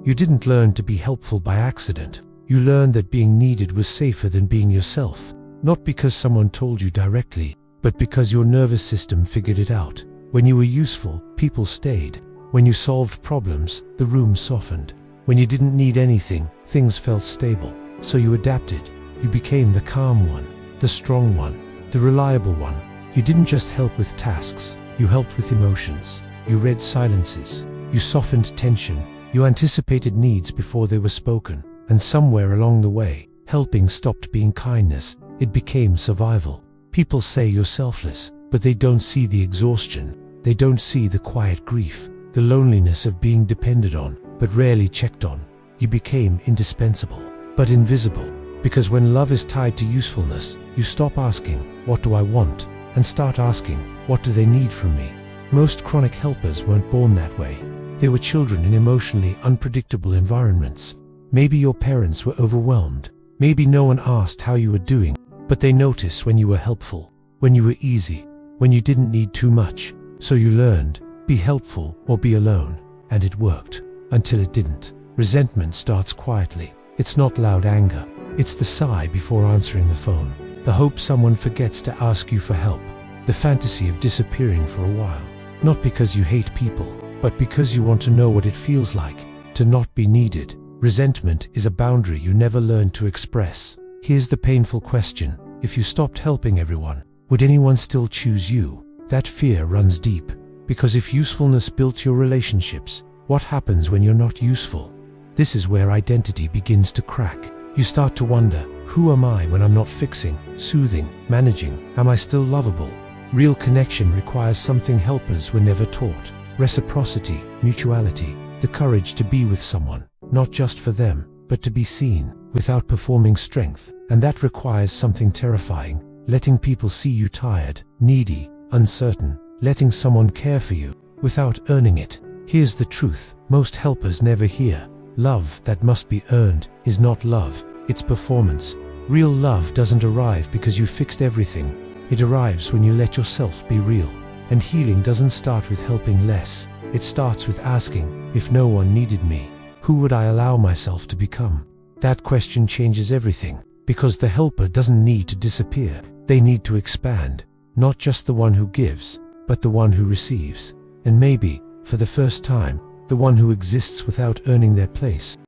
You didn't learn to be helpful by accident. You learned that being needed was safer than being yourself. Not because someone told you directly, but because your nervous system figured it out. When you were useful, people stayed. When you solved problems, the room softened. When you didn't need anything, things felt stable. So you adapted. You became the calm one, the strong one, the reliable one. You didn't just help with tasks, you helped with emotions. You read silences. You softened tension. You anticipated needs before they were spoken. And somewhere along the way, helping stopped being kindness. It became survival. People say you're selfless, but they don't see the exhaustion. They don't see the quiet grief, the loneliness of being depended on, but rarely checked on. You became indispensable, but invisible. Because when love is tied to usefulness, you stop asking, "What do I want?" and start asking, "What do they need from me?" Most chronic helpers weren't born that way. They were children in emotionally unpredictable environments. Maybe your parents were overwhelmed. Maybe no one asked how you were doing, but they noticed when you were helpful, when you were easy, when you didn't need too much. So you learned, be helpful or be alone. And it worked, until it didn't. Resentment starts quietly. It's not loud anger. It's the sigh before answering the phone. The hope someone forgets to ask you for help. The fantasy of disappearing for a while. Not because you hate people, but because you want to know what it feels like to not be needed. Resentment is a boundary you never learned to express. Here's the painful question. If you stopped helping everyone, would anyone still choose you? That fear runs deep. Because if usefulness built your relationships, what happens when you're not useful? This is where identity begins to crack. You start to wonder, who am I when I'm not fixing, soothing, managing? Am I still lovable? Real connection requires something helpers were never taught. Reciprocity, mutuality, the courage to be with someone, not just for them, but to be seen, without performing strength. And that requires something terrifying, letting people see you tired, needy, uncertain, letting someone care for you, without earning it. Here's the truth, most helpers never hear. Love that must be earned is not love, it's performance. Real love doesn't arrive because you fixed everything. It arrives when you let yourself be real. And healing doesn't start with helping less. It starts with asking, if no one needed me, who would I allow myself to become? That question changes everything, because the helper doesn't need to disappear. They need to expand, not just the one who gives, but the one who receives. And maybe, for the first time, the one who exists without earning their place.